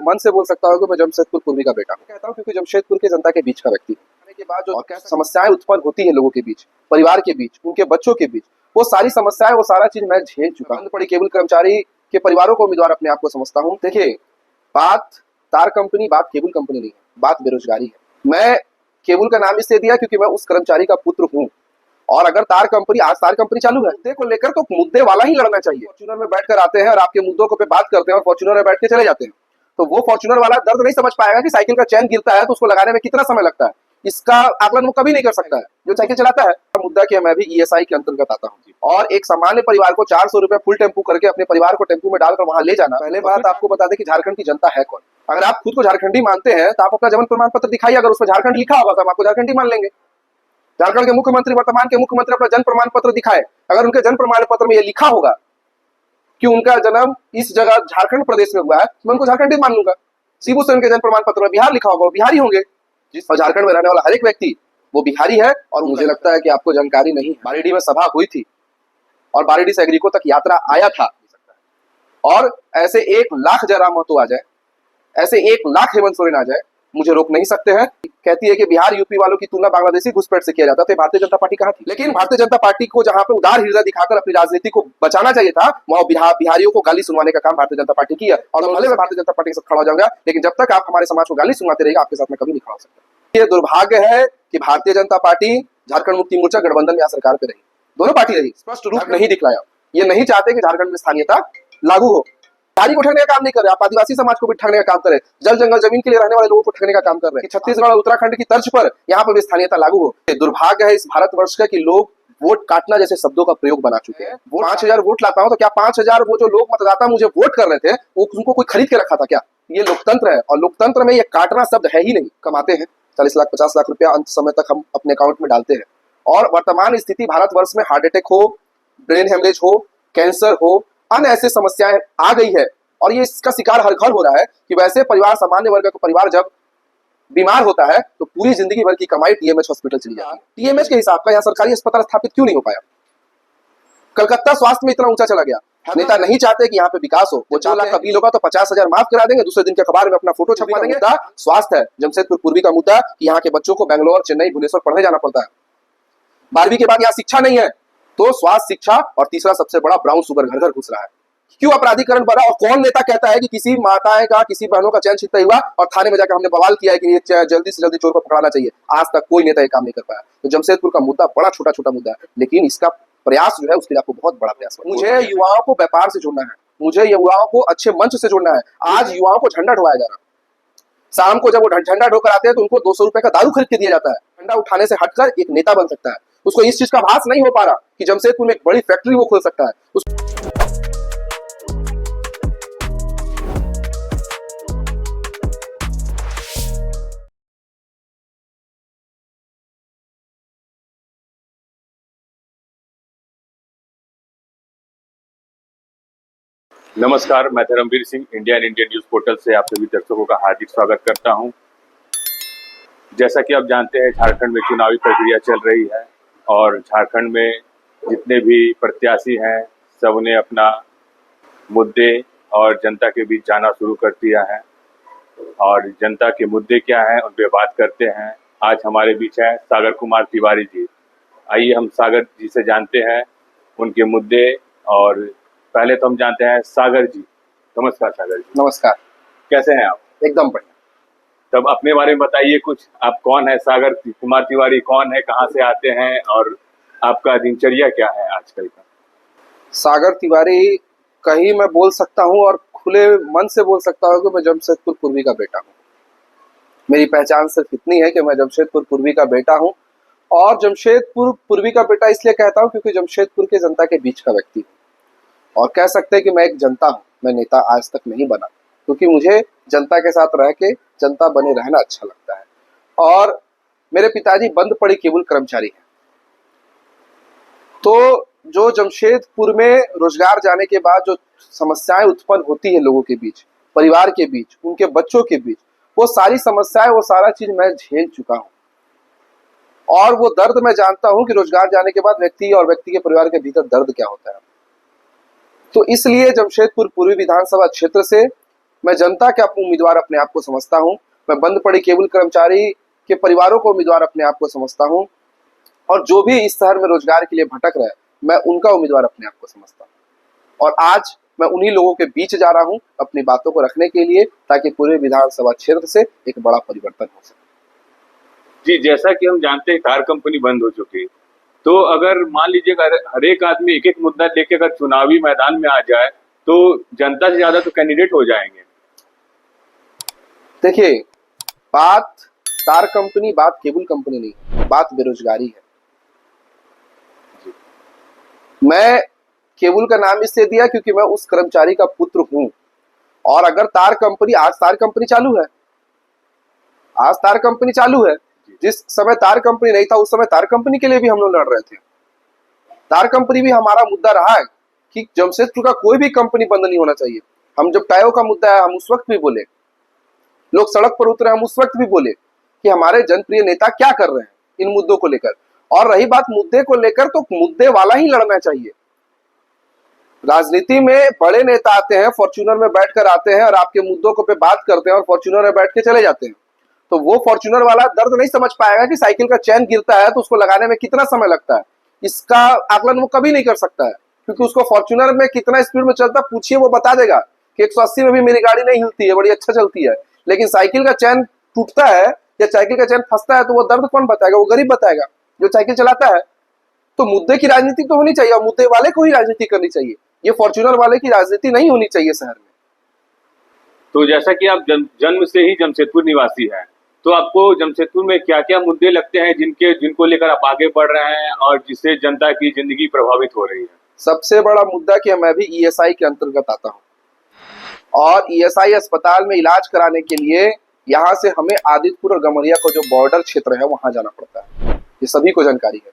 मन से बोल सकता हूँ कि मैं जमशेदपुर पूर्वी का बेटा हूँ। कहता हूँ क्योंकि जमशेदपुर की जनता के बीच का व्यक्ति हूँ। के बाद जो समस्याएं उत्पन्न होती है लोगों के बीच, परिवार के बीच, उनके बच्चों के बीच, वो सारी समस्याएं, वो सारा चीज मैं झेल चुका हूँ। पड़ी केबल कर्मचारी के परिवारों को उम्मीदवार अपने आप को समझता हूँ। देखिए, बात तार कंपनी, बात केबल कंपनी नहीं है, बात बेरोजगारी है। मैं केबल का नाम इसलिए दिया क्योंकि मैं उस कर्मचारी का पुत्र हूँ। और अगर तार कंपनी, आज तार कंपनी चालू है, मुद्दे को लेकर तो मुद्दे वाला ही लड़ना चाहिए। फॉर्च्यूनर में बैठकर आते हैं और आपके मुद्दों को पे बात करते हैं और फॉर्च्यूनर में बैठ के चले जाते हैं, तो वो फॉर्च्यूनर वाला दर्द नहीं समझ पाएगा कि साइकिल का चैन गिरता है तो उसको लगाने में कितना समय लगता है। इसका आकलन वो कभी नहीं कर सकता है जो साइकिल चलाता है। मुद्दा कि मैं भी ईएसआई के अंतर्गत आता हूँ और एक सामान्य परिवार को 400 रुपए फुल टेम्पू करके अपने परिवार को टेम्पू में डालकर वहां ले जाना। पहले बात आपको बता दें कि झारखंड की जनता है कौन। अगर आप खुद को झारखंडी मानते हैं तो आप अपना जन्म प्रमाण पत्र दिखाइए, अगर उसमें झारखंड लिखा होगा तो हम आपको झारखंडी मान लेंगे। झारखंड के मुख्यमंत्री, वर्तमान के मुख्यमंत्री अपना जन्म प्रमाण पत्र दिखाए, अगर उनके जन्म प्रमाण पत्र में यह लिखा होगा कि उनका जन्म इस जगह झारखंड प्रदेश में हुआ है, मैं उनको झारखंडी मान लूंगा। शिबू सोरेन के जन्म प्रमाण पत्र में बिहार लिखा होगा, वो बिहारी होंगे। और झारखंड में रहने वाला हर एक व्यक्ति वो बिहारी है। और मुझे लगता है कि आपको जानकारी नहीं है, बारीडी में सभा हुई थी और बारीडी से एग्रीको तक यात्रा आया था। और ऐसे 1 लाख जयराम महतो आ जाए, ऐसे 1 लाख हेमंत सोरेन आ जाए, मुझे रोक नहीं सकते हैं। कहती है कि बिहार यूपी वालों की तुलना बांग्लादेशी घुसपैठ से किया जाता था, भारतीय जनता पार्टी कहाँ थी? लेकिन भारतीय जनता पार्टी को जहां पे उदार हृदय दिखाकर अपनी राजनीति को बचाना चाहिए था, वहां बिहारियों को गाली सुनवाने का काम भारतीय जनता पार्टी की है। और भले मैं भारतीय जनता पार्टी के साथ खड़ा हो जाऊंगा, लेकिन जब तक आप हमारे समाज को गाली सुनवाते रहेगा, आपके साथ में कभी नहीं खड़ा हो सकता। ये दुर्भाग्य है कि भारतीय जनता पार्टी, झारखंड मुक्ति मोर्चा गठबंधन में यहाँ सरकार पे रही, दोनों पार्टी रही, स्पष्ट रूप नहीं दिखलाया। ये नहीं चाहते कि झारखंड में स्थानीयता लागू हो। बिहारी को ठगने का काम नहीं कर रहे आप, आदिवासी समाज को भी ठगने का काम कर रहे, जल जंगल जमीन के लिए रहने वाले लोगों को ठगने का काम कर रहे हैं। छत्तीसगढ़ और उत्तराखंड की तर्ज पर यहाँ पर भी स्थानीयता लागू हो। दुर्भाग्य है इस भारतवर्ष का कि लोग वोट काटना जैसे शब्दों का प्रयोग बना चुके हैं। 5000 वोट लाता हूं तो क्या 5000 वो जो लोग मतदाता मुझे वोट कर रहे थे उनको कोई खरीद के रखा था क्या? ये लोकतंत्र है और लोकतंत्र में ये काटना शब्द है ही नहीं। कमाते हैं 40 लाख 50 लाख रुपया अंत समय तक हम अपने अकाउंट में डालते हैं। और वर्तमान स्थिति भारतवर्ष में हार्ट अटैक हो, ब्रेन हेमरेज हो, कैंसर हो, अन्य ऐसी समस्याएं आ गई है और ये इसका शिकार हर घर हो रहा है कि वैसे परिवार, सामान्य वर्ग का परिवार जब बीमार होता है तो पूरी जिंदगी भर की कमाई टीएमएच हॉस्पिटल चली जाती है। टीएमएच के हिसाब का यहाँ सरकारी अस्पताल स्थापित क्यों नहीं हो पाया? कलकत्ता स्वास्थ्य में इतना ऊंचा चला गया। नेता नहीं चाहते कि यहाँ पे विकास हो, वो 4 लाख का बिल होगा तो 50,000 माफ करा देंगे, दूसरे दिन के अखबार में अपना फोटो छपवा देंगे। स्वास्थ्य है जमशेदपुर पूर्वी का मुद्दा कि यहाँ के बच्चों को बैंगलोर, चेन्नई, भुवनेश्वर पढ़ने जाना पड़ता है। 12वीं के बाद यहाँ शिक्षा नहीं है, तो स्वास्थ्य, शिक्षा और तीसरा सबसे बड़ा ब्राउन शुगर घर घर घुस रहा है। क्यों अपराधीकरण बढ़ा? और कौन नेता कहता है कि किसी माताएं का, किसी बहनों का चैन छिनता हुआ और थाने में जाकर हमने बवाल किया है कि ये जल्दी से जल्दी चोर को पकड़ाना चाहिए? आज तक कोई नेता ये काम नहीं कर पाया। तो जमशेदपुर का मुद्दा बड़ा छोटा छोटा मुद्दा है, लेकिन इसका प्रयास जो है उसके लिए आपको बहुत बड़ा प्रयास है। मुझे युवाओं को व्यापार से जोड़ना है, मुझे युवाओं को अच्छे मंच से जोड़ना है। आज युवाओं को झंडा ढोया जा रहा है। शाम को जब वो झंडा ढोकर आते हैं तो उनको 200 रुपए का दारू खरीद के दिया जाता है। झंडा उठाने से हटकर एक नेता बन सकता है। उसको इस चीज का आभास नहीं हो पा रहा कि जमशेदपुर में एक बड़ी फैक्ट्री वो खोल सकता है। नमस्कार, मैं Dharmveer Singh Indian news portal से आप सभी दर्शकों का हार्दिक स्वागत करता हूं। जैसा कि आप जानते हैं, झारखंड में चुनावी प्रक्रिया चल रही है और झारखंड में जितने भी प्रत्याशी हैं सबने अपना मुद्दे और जनता के बीच जाना शुरू कर दिया है और जनता के मुद्दे क्या हैं उन पे बात करते हैं। आज हमारे बीच है सागर कुमार तिवारी जी। आइए हम सागर जी से जानते हैं उनके मुद्दे। और पहले तो हम जानते हैं सागर जी। नमस्कार सागर जी। नमस्कार, कैसे हैं आप? एकदम बढ़िया। तब अपने बारे में बताइए कुछ, आप कौन है? सागर कुमार तिवारी कौन है, कहाँ से आते हैं और आपका दिनचर्या क्या है आजकल का? सागर तिवारी कहीं मैं बोल सकता हूँ और खुले मन से बोल सकता हूँ कि मैं जमशेदपुर पूर्वी का बेटा हूँ। मेरी पहचान सिर्फ इतनी है कि मैं जमशेदपुर पूर्वी का बेटा हूँ। और जमशेदपुर पूर्वी का बेटा इसलिए कहता हूँ क्योंकि जमशेदपुर के जनता के बीच का व्यक्ति हूँ। और कह सकते हैं कि मैं एक जनता हूँ, मैं नेता आज तक नहीं बना, क्योंकि मुझे जनता के साथ रह के जनता बने रहना अच्छा लगता है। और मेरे पिताजी बंद पड़ी केबल कर्मचारी हैं, तो जो जमशेदपुर में रोजगार जाने के बाद जो समस्याएं उत्पन्न होती है लोगों के बीच, परिवार के बीच, उनके बच्चों के बीच, वो सारी समस्याएं, वो सारा चीज मैं झेल चुका हूँ। और वो दर्द मैं जानता हूँ कि रोजगार जाने के बाद व्यक्ति और व्यक्ति के परिवार के भीतर दर्द क्या होता है। तो इसलिए जमशेदपुर पूर्वी विधानसभा क्षेत्र से मैं जनता के उम्मीदवार अपने आप को समझता हूँ। मैं बंद पड़े केबल कर्मचारी के परिवारों को उम्मीदवार अपने आप को समझता हूँ, और जो भी इस शहर में रोजगार के लिए भटक रहे हैं, मैं उनका उम्मीदवार अपने आप को समझता हूँ। और आज मैं उन्हीं लोगों के बीच जा रहा हूँ अपनी बातों को रखने के लिए, ताकि पूरे विधानसभा क्षेत्र से एक बड़ा परिवर्तन हो सके। जी, जैसा कि हम जानते हैं कार कंपनी बंद हो चुकी, तो अगर मान लीजिए हर एक आदमी एक एक मुद्दा लेके अगर चुनावी मैदान में आ जाए तो जनता से ज्यादा तो कैंडिडेट हो जाएंगे। देखिए, बात तार कंपनी, बात केबल कंपनी नहीं है, बात बेरोजगारी है। मैं केबल का नाम इसलिए दिया क्योंकि मैं उस कर्मचारी का पुत्र हूं। और अगर तार कंपनी, आज तार कंपनी चालू है, आज तार कंपनी चालू है। जिस समय तार कंपनी नहीं था उस समय तार कंपनी के लिए भी हम लोग लड़ रहे थे। तार कंपनी भी हमारा मुद्दा रहा है कि जमशेदपुर का कोई भी कंपनी बंद नहीं होना चाहिए। हम जब टायो का मुद्दा है, हम उस वक्त भी बोले, लोग सड़क पर उतरे, हम उस वक्त भी बोले कि हमारे जनप्रिय नेता क्या कर रहे हैं इन मुद्दों को लेकर। और रही बात मुद्दे को लेकर, तो मुद्दे वाला ही लड़ना चाहिए। राजनीति में बड़े नेता आते हैं, फॉर्च्यूनर में बैठकर आते हैं और आपके मुद्दों को पे बात करते हैं और फॉर्च्यूनर में बैठ के चले जाते हैं। तो वो फॉर्च्यूनर वाला दर्द नहीं समझ पाएगा कि साइकिल का चैन गिरता है तो उसको लगाने में कितना समय लगता है। इसका आकलन वो कभी नहीं कर सकता है, क्योंकि उसको फॉर्च्यूनर में कितना स्पीड में चलता पूछिए, वो बता देगा कि 180 में भी मेरी गाड़ी नहीं हिलती है, बड़ी अच्छा चलती है। लेकिन साइकिल का चैन टूटता है या साइकिल का चैन फंसता है तो वो दर्द कौन बताएगा? वो गरीब बताएगा जो साइकिल चलाता है। तो मुद्दे की राजनीति तो होनी चाहिए और मुद्दे वाले को ही राजनीति करनी चाहिए। ये फॉर्च्यूनर वाले की राजनीति नहीं होनी चाहिए शहर में। तो जैसा कि आप जन्म से ही जमशेदपुर निवासी हैं, तो आपको जमशेदपुर में क्या क्या मुद्दे लगते हैं जिनको लेकर आप आगे बढ़ रहे हैं और जिससे जनता की जिंदगी प्रभावित हो रही है? सबसे बड़ा मुद्दा कि मैं भी ईएसआई के अंतर्गत आता हूँ और ईएसआई अस्पताल में इलाज कराने के लिए यहाँ से हमें आदितपुर और गमरिया को जो बॉर्डर क्षेत्र है वहां जाना पड़ता है। ये सभी को जानकारी है।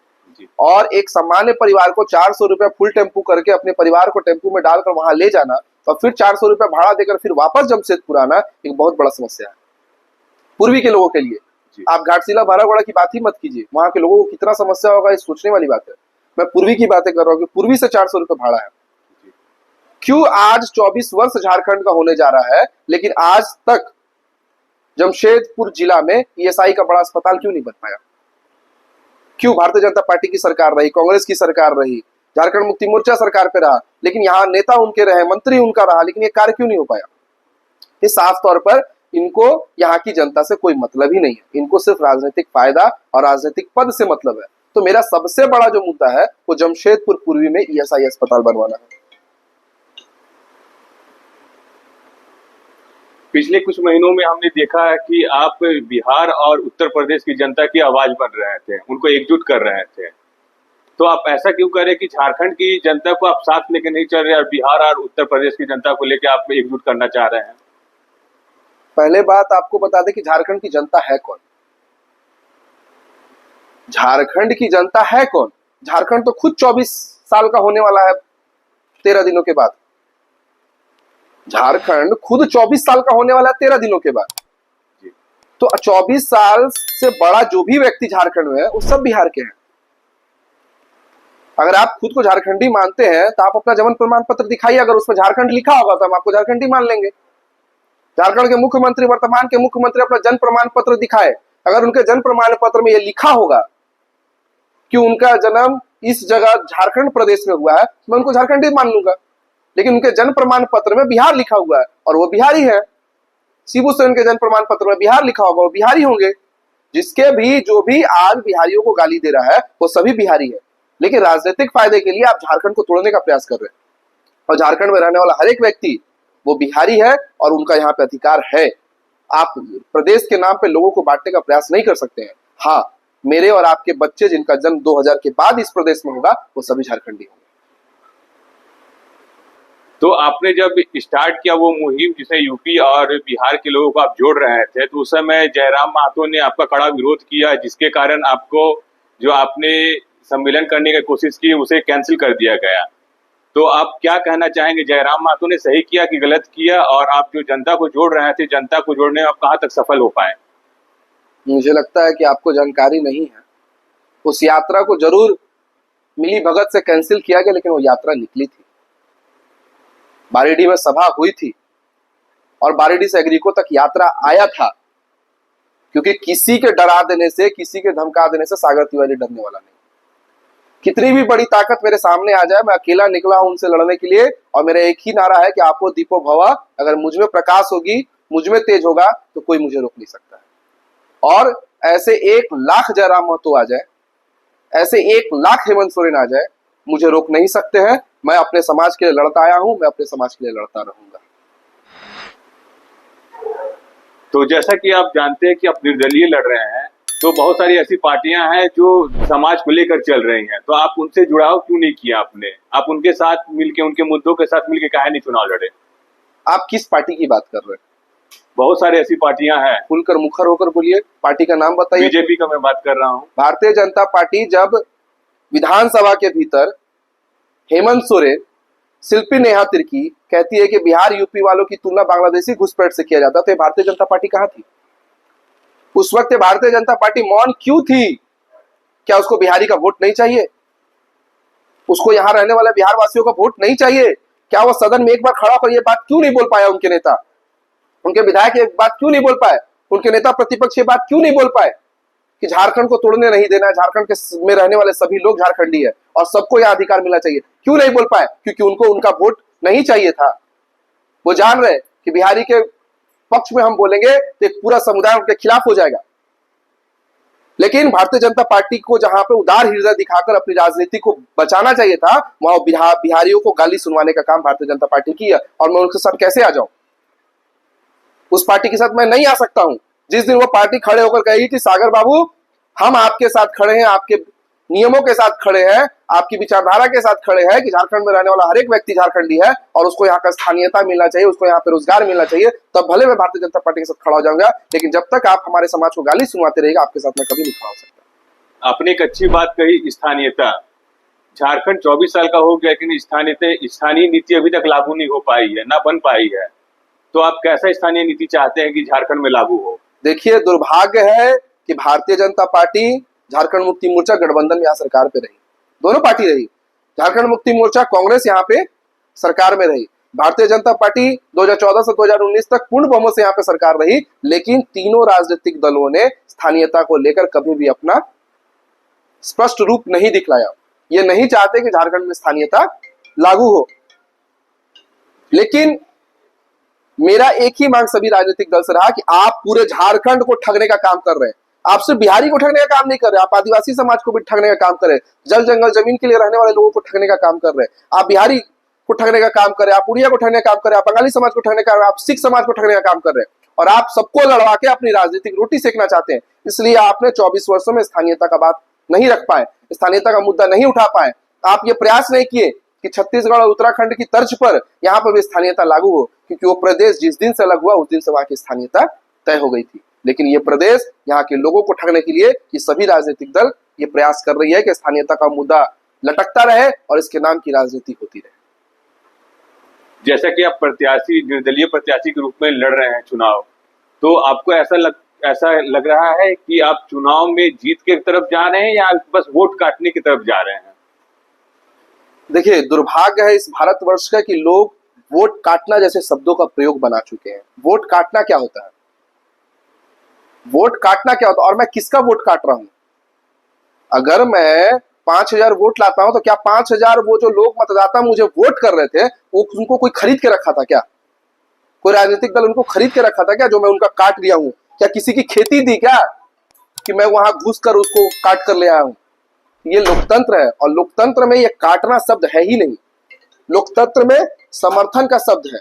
और एक सामान्य परिवार को 400 रुपया फुल टेम्पू करके अपने परिवार को टेम्पू में डालकर वहां ले जाना और फिर 400 रुपया भाड़ा देकर फिर वापस जमशेदपुर आना एक बहुत बड़ा समस्या है पूर्वी के लोगों के लिए। आप घाटशिला भारागोड़ा की बात ही मत कीजिए, वहां के लोगों को कितना समस्या होगा ये सोचने वाली बात है। मैं पूर्वी की बातें कर रहा हूँ कि पूर्वी से 400 रुपये भाड़ा है। क्यों आज 24 वर्ष झारखंड का होने जा रहा है लेकिन आज तक जमशेदपुर जिला में ईएसआई का बड़ा अस्पताल क्यों नहीं बन पाया? क्यों? भारतीय जनता पार्टी की सरकार रही, कांग्रेस की सरकार रही, झारखंड मुक्ति मोर्चा सरकार पे रहा, लेकिन यहाँ नेता उनके रहे, मंत्री उनका रहा, लेकिन ये कार्य क्यों नहीं हो पाया? ये साफ तौर पर इनको यहाँ की जनता से कोई मतलब ही नहीं है। इनको सिर्फ राजनीतिक फायदा और राजनीतिक पद से मतलब है। तो मेरा सबसे बड़ा जो मुद्दा है वो जमशेदपुर पूर्वी में ईएसआई अस्पताल बनवाना है। पिछले कुछ महीनों में हमने देखा है कि आप बिहार और उत्तर प्रदेश की जनता की आवाज बन रहे थे, उनको एकजुट कर रहे थे। तो आप ऐसा क्यों करें कि झारखंड की जनता को आप साथ लेके नहीं चल रहे और बिहार और उत्तर प्रदेश की जनता को लेके आप एकजुट करना चाह रहे हैं? पहले बात आपको बता दें कि झारखंड की जनता है कौन। झारखंड की जनता है कौन? झारखंड तो खुद 24 साल का होने वाला है 13 दिनों के बाद। झारखंड खुद 24 साल का होने वाला है 13 दिनों के बाद। तो 24 साल से बड़ा जो भी व्यक्ति झारखंड में है वो सब बिहार के हैं। अगर आप खुद को झारखंडी मानते हैं तो आप अपना जन्म प्रमाण पत्र दिखाइए, अगर उसमें झारखंड लिखा होगा तो हम आपको झारखंडी मान लेंगे। झारखंड के मुख्यमंत्री, वर्तमान के मुख्यमंत्री अपना जन्म प्रमाण पत्र दिखाए, अगर उनके जन्म प्रमाण पत्र में यह लिखा होगा कि उनका जन्म इस जगह झारखंड प्रदेश में हुआ है, मैं उनको झारखंडी मान लूंगा। लेकिन उनके जन्म प्रमाण पत्र में बिहार लिखा हुआ है और वो बिहारी है। शिबू सोरेन के जन्म प्रमाण पत्र में बिहार लिखा होगा, वो बिहारी होंगे। जिसके भी जो भी आज बिहारियों को गाली दे रहा है वो सभी बिहारी है। लेकिन राजनीतिक फायदे के लिए आप झारखंड को तोड़ने का प्रयास कर रहे हैं और झारखंड में रहने वाला हर एक व्यक्ति वो बिहारी है और उनका यहाँ पे अधिकार है। आप प्रदेश के नाम पे लोगों को बांटने का प्रयास नहीं कर सकते हैं। हाँ, मेरे और आपके बच्चे जिनका जन्म 2000 के बाद इस प्रदेश में होगा वो सभी झारखंडी होंगे। तो आपने जब स्टार्ट किया वो मुहिम जिसे यूपी और बिहार के लोगों को आप जोड़ रहे थे, तो उस समय जयराम महतो ने आपका कड़ा विरोध किया, जिसके कारण आपको जो आपने सम्मेलन करने की कोशिश की उसे कैंसिल कर दिया गया। तो आप क्या कहना चाहेंगे, जयराम महतो ने सही किया कि गलत किया? और आप जो जनता को जोड़ रहे थे, जनता को जोड़ने में आप कहाँ तक सफल हो पाए? मुझे लगता है कि आपको जानकारी नहीं है। उस यात्रा को जरूर मिली भगत से कैंसिल किया गया, लेकिन वो यात्रा निकली थी। बारीडीह में सभा हुई थी और बारिडी से एग्रीको तक यात्रा आया था, क्योंकि किसी के डरा देने से, किसी के धमका देने से सागर तिवारी डरने वाला नहीं। कितनी भी बड़ी ताकत मेरे सामने आ जाए, मैं अकेला निकला हूं उनसे लड़ने के लिए, और मेरा एक ही नारा है कि आपो दीपो भवा। अगर मुझ में प्रकाश होगी, मुझ में तेज होगा, तो कोई मुझे रोक नहीं सकता है। और ऐसे 1,00,000 जयराम महतो आ जाए, ऐसे 1,00,000 हेमंत सोरेन आ जाए, मुझे रोक नहीं सकते हैं। मैं अपने समाज के लिए लड़ता आया हूं, मैं अपने समाज के लिए लड़ता रहूंगा। तो जैसा कि आप जानते हैं कि आप निर्दलीय लड़ रहे हैं, तो बहुत सारी ऐसी पार्टियां हैं जो समाज को लेकर चल रही हैं, तो आप उनसे जुड़ाव क्यों नहीं किया आपने? आप उनके साथ मिलके, उनके मुद्दों के साथ मिलके काहे नहीं चुनाव लड़े? आप किस पार्टी की बात कर रहे हैं? बहुत सारी ऐसी पार्टियां हैं। खुलकर मुखर होकर बोलिए, पार्टी का नाम बताइए। बीजेपी का मैं बात कर रहा हूँ। भारतीय जनता पार्टी जब विधानसभा के भीतर हेमंत सोरेन, शिल्पी नेहा तिर्की कहती है कि बिहार यूपी वालों की तुलना बांग्लादेशी घुसपैठ से किया जाता, तो ये भारतीय जनता पार्टी कहां थी उस वक्त? भारतीय जनता पार्टी मौन क्यों थी? क्या उसको बिहारी का वोट नहीं चाहिए? उसको यहां रहने वाले बिहार वासियों का वोट नहीं चाहिए? क्या वो सदन में एक बार खड़ा होकर ये बात क्यों नहीं बोल पाया? उनके नेता, उनके विधायक ये बात क्यों नहीं बोल पाए? उनके नेता प्रतिपक्ष ये बात क्यों नहीं बोल पाए कि झारखंड को तोड़ने नहीं देना है, झारखंड के में रहने वाले सभी लोग झारखंडी है और सबको यह अधिकार मिलना चाहिए? क्यों नहीं बोल पाए? क्योंकि उनको उनका वोट नहीं चाहिए था। वो जान रहे कि बिहारी के पक्ष में हम बोलेंगे तो एक पूरा समुदाय उनके खिलाफ हो जाएगा। लेकिन भारतीय जनता पार्टी को जहां पे उदार हृदय दिखाकर अपनी राजनीति को बचाना चाहिए था, वहां बिहारियों को गाली सुनवाने का काम भारतीय जनता पार्टी की है। और मैं उनके साथ कैसे आ जाऊं? उस पार्टी के साथ मैं नहीं आ सकता हूं। जिस दिन वो पार्टी खड़े होकर कहेगी कि सागर बाबू, हम आपके साथ खड़े हैं, आपके नियमों के साथ खड़े हैं, आपकी विचारधारा के साथ खड़े हैं कि झारखंड में रहने वाला हर एक व्यक्ति झारखंडी है और उसको यहाँ का स्थानीयता मिलना चाहिए, उसको यहाँ पे रोजगार मिलना चाहिए, तब भले मैं भारतीय जनता पार्टी के साथ खड़ा हो जाऊंगा। लेकिन जब तक आप हमारे समाज को गाली सुनवाते रहेगा, आपके साथ मैं कभी नहीं खड़ा हो सकता। आपने एक अच्छी बात कही, स्थानीयता। झारखंड 24 साल का हो गया, लेकिन स्थानीय नीति अभी तक लागू नहीं हो पाई है, ना बन पाई है। तो आप कैसा स्थानीय नीति चाहते हैं कि झारखंड में लागू हो? देखिए, दुर्भाग्य है कि भारतीय जनता पार्टी, झारखंड मुक्ति मोर्चा गठबंधन में यहाँ सरकार पे रही, दोनों पार्टी रही। झारखंड मुक्ति मोर्चा, कांग्रेस यहाँ पे सरकार में रही। भारतीय जनता पार्टी 2014 से 2019 तक पूर्ण बहुमत से यहाँ पे सरकार रही। लेकिन तीनों राजनीतिक दलों ने स्थानीयता को लेकर कभी भी अपना स्पष्ट रूप नहीं दिखलाया। ये नहीं चाहते कि झारखंड में स्थानीयता लागू हो। लेकिन मेरा एक ही मांग सभी राजनीतिक दल से रहा कि आप पूरे झारखंड को ठगने का काम कर रहे हैं। आप सिर्फ बिहारी को ठगने का काम नहीं कर रहे, आप आदिवासी समाज को भी ठगने का काम कर रहे हैं, जल जंगल जमीन के लिए रहने वाले लोगों को ठगने का काम कर रहे हैं। आप बिहारी को ठगने का काम कर रहे हैं, आप उड़िया को ठगने का काम कर रहे हैं, आप बंगाली समाज को ठगने का, आप सिख समाज को ठगने का काम कर रहे हैं, और आप सबको लड़वा के अपनी राजनीतिक रोटी सेकना चाहते हैं। इसलिए आपने 24 वर्षों में स्थानीयता का बात नहीं रख पाए, स्थानीयता का मुद्दा नहीं उठा पाए। आप ये प्रयास नहीं किए कि छत्तीसगढ़ और उत्तराखंड की तर्ज पर यहाँ पर भी स्थानीयता लागू हो, क्योंकि वो प्रदेश जिस दिन से अलग हुआ उस दिन से वहां की स्थानीयता तय हो गई थी। लेकिन ये प्रदेश यहाँ के लोगों को ठगने के लिए ये सभी राजनीतिक दल ये प्रयास कर रही है कि स्थानीयता का मुद्दा लटकता रहे और इसके नाम की राजनीति होती रहे। जैसा कि आप प्रत्याशी, निर्दलीय प्रत्याशी के रूप में लड़ रहे हैं चुनाव, तो आपको ऐसा लग रहा है कि आप चुनाव में जीत की तरफ जा रहे हैं या बस वोट काटने की तरफ जा रहे हैं? देखिए, दुर्भाग्य है इस भारतवर्ष का कि लोग वोट काटना जैसे शब्दों का प्रयोग बना चुके हैं। वोट काटना क्या होता है? वोट काटना क्या होता है? और मैं किसका वोट काट रहा हूं? अगर मैं 5,000 वोट लाता हूं तो क्या 5,000 वो जो लोग मतदाता मुझे वोट कर रहे थे, वो उनको कोई खरीद के रखा था क्या? कोई राजनीतिक दल उनको खरीद के रखा था क्या, जो मैं उनका काट लिया हूं? क्या किसी की खेती थी क्या कि मैं वहां घुस कर उसको काट कर ले आया हूं? ये लोकतंत्र है, और लोकतंत्र में ये काटना शब्द है ही नहीं। लोकतंत्र में समर्थन का शब्द है,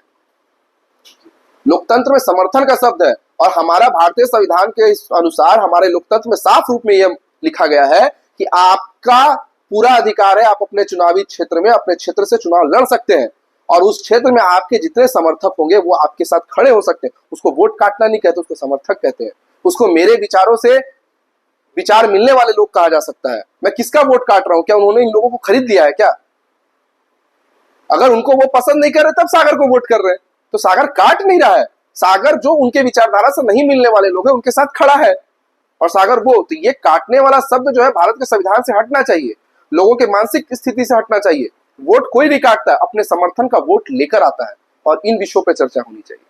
लोकतंत्र में समर्थन का शब्द है। और हमारा भारतीय संविधान के अनुसार हमारे लोकतंत्र में साफ रूप में यह लिखा गया है कि आपका पूरा अधिकार है, आप अपने चुनावी क्षेत्र में अपने क्षेत्र से चुनाव लड़ सकते हैं, और उस क्षेत्र में आपके जितने समर्थक होंगे वो आपके साथ खड़े हो सकते हैं। उसको वोट काटना नहीं कहते, उसको समर्थक कहते हैं। उसको मेरे विचारों से विचार मिलने वाले लोग कहा जा सकता है। मैं किसका वोट काट रहा हूं? क्या उन्होंने इन लोगों को खरीद लिया है क्या? अगर उनको वो पसंद नहीं कर रहे तब सागर को वोट कर रहे हैं, तो सागर काट नहीं रहा है। सागर जो उनके विचारधारा से नहीं मिलने वाले लोग हैं उनके साथ खड़ा है, और सागर वो। तो ये काटने वाला शब्द जो है भारत के संविधान से हटना चाहिए, लोगों के मानसिक स्थिति से हटना चाहिए। वोट कोई भी काटता है अपने समर्थन का वोट लेकर आता है, और इन विषयों पर चर्चा होनी चाहिए।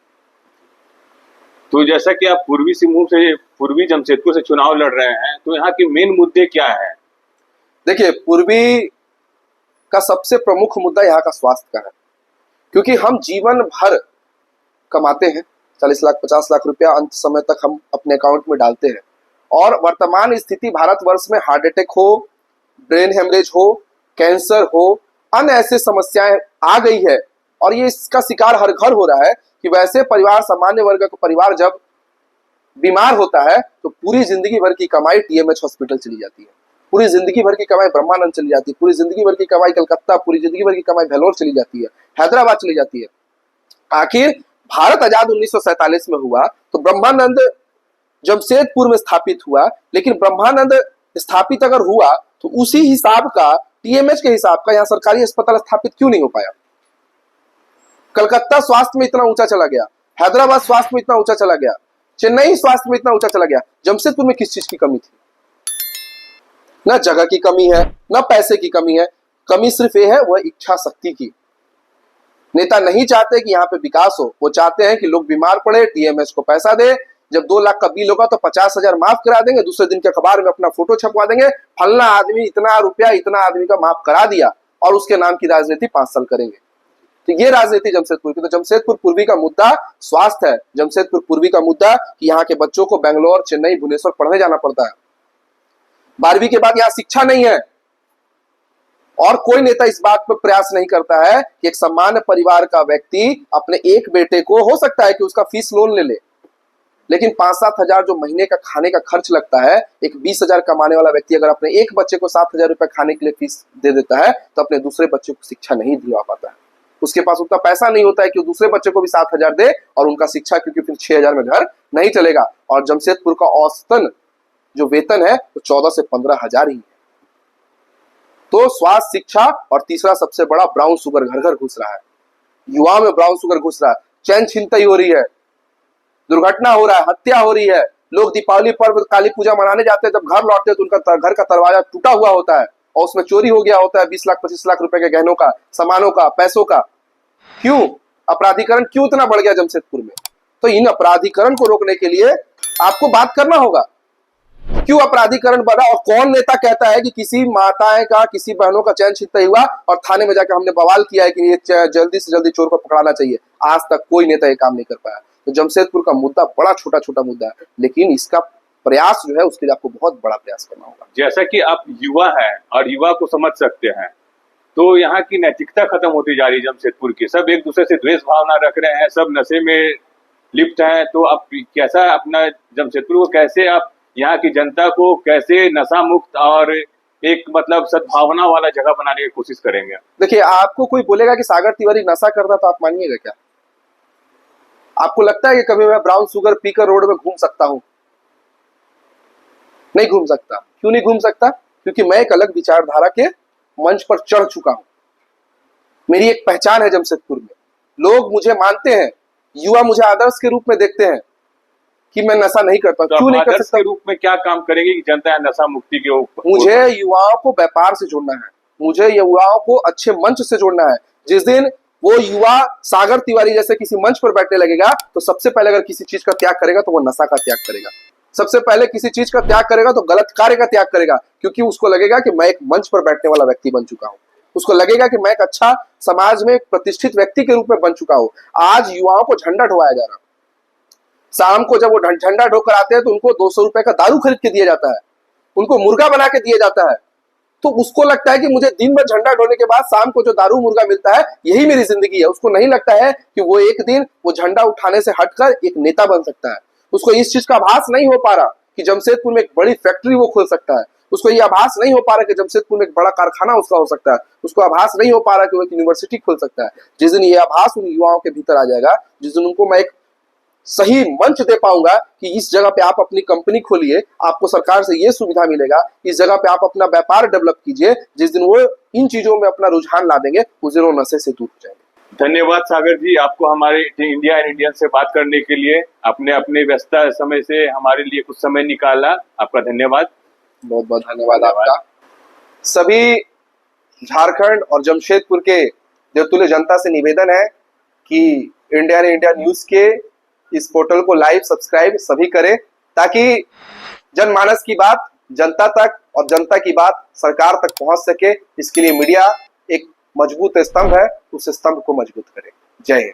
तो जैसा कि आप पूर्वी जमशेदपुर से चुनाव लड़ रहे हैं, तो यहाँ के मेन मुद्दे क्या है? देखिए, पूर्वी का सबसे प्रमुख मुद्दा यहाँ का स्वास्थ्य का है, क्योंकि हम जीवन भर कमाते हैं 40 लाख 50 लाख रुपया अंत समय तक हम अपने अकाउंट में डालते हैं, और वर्तमान स्थिति भारतवर्ष में हार्ट अटैक हो, ब्रेन हेमरेज हो, कैंसर हो, अन्य ऐसे समस्याएं आ गई है, और ये इसका शिकार हर घर हो रहा है कि वैसे परिवार, सामान्य वर्ग का परिवार जब बीमार होता है तो पूरी जिंदगी भर की कमाई टीएमएच हॉस्पिटल चली जाती है, पूरी जिंदगी भर की कमाई ब्रह्मानंद चली जाती है, पूरी जिंदगी भर की कमाई कलकत्ता, पूरी जिंदगी भर की कमाई भेलोर चली जाती है, हैदराबाद चली जाती है। आखिर भारत आजाद 1947 में हुआ तो ब्रह्मानंद जमशेदपुर में स्थापित हुआ, लेकिन ब्रह्मानंद स्थापित अगर हुआ तो उसी हिसाब का, टीएमएच के हिसाब का यहाँ सरकारी अस्पताल स्थापित क्यों नहीं हो पाया? कलकत्ता स्वास्थ्य में इतना ऊंचा चला गया, हैदराबाद स्वास्थ्य में इतना ऊंचा चला गया, चेन्नई स्वास्थ्य में इतना ऊंचा चला गया, जमशेदपुर में किस चीज की कमी थी? न जगह की कमी है, न पैसे की कमी है, कमी सिर्फ ये है वह इच्छा शक्ति की। नेता नहीं चाहते कि यहाँ पे विकास हो, वो चाहते हैं कि लोग बीमार पड़े, टीएमएच को पैसा दे, जब 2 लाख का बिल होगा तो 50,000 माफ करा देंगे, दूसरे दिन के अखबार में अपना फोटो छपवा देंगे, फलना आदमी इतना रुपया इतना आदमी का माफ करा दिया, और उसके नाम की राजनीति 5 साल करेंगे। तो ये राजनीति जमशेदपुर की। तो जमशेदपुर पूर्वी का मुद्दा स्वास्थ्य है, जमशेदपुर पूर्वी का मुद्दा कि यहाँ के बच्चों को बेंगलोर, चेन्नई, भुवनेश्वर पढ़ने जाना पड़ता है, 12वीं के बाद यहाँ शिक्षा नहीं है, और कोई नेता इस बात पर प्रयास नहीं करता है कि एक सामान्य परिवार का व्यक्ति अपने एक बेटे को, हो सकता है कि उसका फीस लोन ले ले, लेकिन 5-7 हजार जो महीने का खाने का खर्च लगता है, एक 20,000 कमाने वाला व्यक्ति अगर अपने एक बच्चे को 7,000 रुपए खाने के लिए फीस दे देता है तो अपने दूसरे बच्चे को शिक्षा नहीं दिलवा पाता है। उसके पास उतना पैसा नहीं होता है कि वो दूसरे बच्चे को भी 7,000 दे और उनका शिक्षा, क्योंकि फिर 6,000 में घर नहीं चलेगा। और जमशेदपुर का औसतन जो वेतन है वो 14 से 15,000 ही है। तो स्वास्थ्य, शिक्षा, और तीसरा सबसे बड़ा ब्राउन शुगर घर घर घुस रहा है, युवाओं में ब्राउन शुगर घुस रहा है, चैन छिनतई हो रही है, दुर्घटना हो रहा है, हत्या हो रही है। लोग दीपावली पर्व, काली पूजा मनाने जाते हैं, जब घर लौटते हैं तो उनका घर का दरवाजा टूटा हुआ होता है और उसमें चोरी हो गया होता है 20 लाख 25 लाख रुपए के गहनों का, सामानों का, पैसों का। क्यों? अपराधीकरण क्यों इतना बढ़ गया जमशेदपुर में? तो इन अपराधीकरण को रोकने के लिए आपको बात करना होगा, क्यों अपराधीकरण बढ़ा, और कौन नेता कहता है कि किसी माताएं का, किसी बहनों का चैन छिनतई हुआ और थाने में जाकर हमने बवाल किया है कि ये जल्दी से जल्दी चोर को पकड़ाना चाहिए। आज तक कोई नेता ये काम नहीं कर पाया। तो जमशेदपुर का मुद्दा बड़ा छोटा छोटा मुद्दा है, लेकिन इसका प्रयास जो है उसके लिए आपको बहुत बड़ा प्रयास करना होगा। जैसा कि आप युवा हैं और युवा को समझ सकते हैं, तो यहाँ की नैतिकता खत्म होती जा रही है जमशेदपुर की। सब एक दूसरे से द्वेष भावना रख रहे हैं, सब नशे में लिप्त हैं। तो आप कैसा अपना जमशेदपुर को, कैसे आप यहाँ की जनता को कैसे नशा मुक्त और एक मतलब सद्भावना वाला जगह बनाने की कोशिश करेंगे? देखिए, आपको कोई बोलेगा कि सागर तिवारी नशा करता, तो आप मानिएगा क्या? आपको लगता है कि कभी मैं ब्राउन शुगर पीकर रोड में घूम सकता हूं? नहीं घूम सकता। क्यों नहीं घूम सकता? क्योंकि मैं एक अलग विचारधारा के मंच पर चढ़ चुका हूं। मेरी एक पहचान है जमशेदपुर में, लोग मुझे मानते हैं, युवा मुझे आदर्श के रूप में देखते हैं कि मैं नशा नहीं करता। तो क्यों नहीं कर सकता? के रूप में क्या काम करेंगे कि जनता नशा मुक्ति के ऊपर? मुझे युवाओं को व्यापार से जोड़ना है, मुझे युवाओं को अच्छे मंच से जोड़ना है। जिस दिन वो युवा सागर तिवारी जैसे किसी मंच पर बैठने लगेगा तो सबसे पहले अगर किसी चीज का त्याग करेगा तो वो नशा का त्याग करेगा। सबसे पहले किसी चीज का त्याग करेगा तो गलत कार्य का त्याग करेगा, क्योंकि उसको लगेगा कि मैं एक मंच पर बैठने वाला व्यक्ति बन चुका हूं। उसको लगेगा कि मैं एक अच्छा समाज में एक प्रतिष्ठित व्यक्ति के रूप में बन चुका हूं। आज युवाओं को झंडा ढोवाया जा रहा, शाम को जब वो झंडा ढोकर आते हैं तो उनको 200 रुपए का दारू खरीद के दिया जाता है, उनको मुर्गा बना के दिया जाता है। तो उसको लगता है कि मुझे दिन भर झंडा ढोने के बाद शाम को जो दारू मुर्गा मिलता है यही मेरी जिंदगी है। उसको नहीं लगता है कि वो एक दिन वो झंडा उठाने से हटकर एक नेता बन सकता है। उसको इस चीज का आभास नहीं हो पा रहा कि जमशेदपुर में एक बड़ी फैक्ट्री वो खोल सकता है। उसको ये आभास नहीं हो पा रहा कि जमशेदपुर में एक बड़ा कारखाना उसका हो सकता है। उसको आभास नहीं हो पा रहा कि वो एक यूनिवर्सिटी खोल सकता है। जिस दिन ये आभास उन युवाओं के भीतर आ जाएगा, जिस दिन उनको मैं एक सही मंच दे पाऊंगा कि इस जगह पे आप अपनी कंपनी खोलिए, आपको सरकार से ये सुविधा मिलेगा, इस जगह पे आप अपना व्यापार डेवलप कीजिए, जिस दिन वो इन चीजों में अपना रुझान ला देंगे, उस दिन वो नशे से दूर हो जाएंगे। धन्यवाद सागर जी, आपको हमारे इंडिया एंड इंडियन से बात करने के लिए, आपने अपने व्यस्त समय से हमारे लिए कुछ समय निकाला, आपका धन्यवाद। बहुत बहुत धन्यवाद आपका। सभी झारखंड और जमशेदपुर के देवतुल्य जनता से निवेदन है कि इंडिया एंड इंडिया न्यूज के इस पोर्टल को लाइव सब्सक्राइब सभी करें ताकि जनमानस की बात जनता तक और जनता की बात सरकार तक पहुंच सके। इसके लिए मीडिया एक मजबूत स्तंभ है, उस स्तंभ को मजबूत करें। जय हिंद।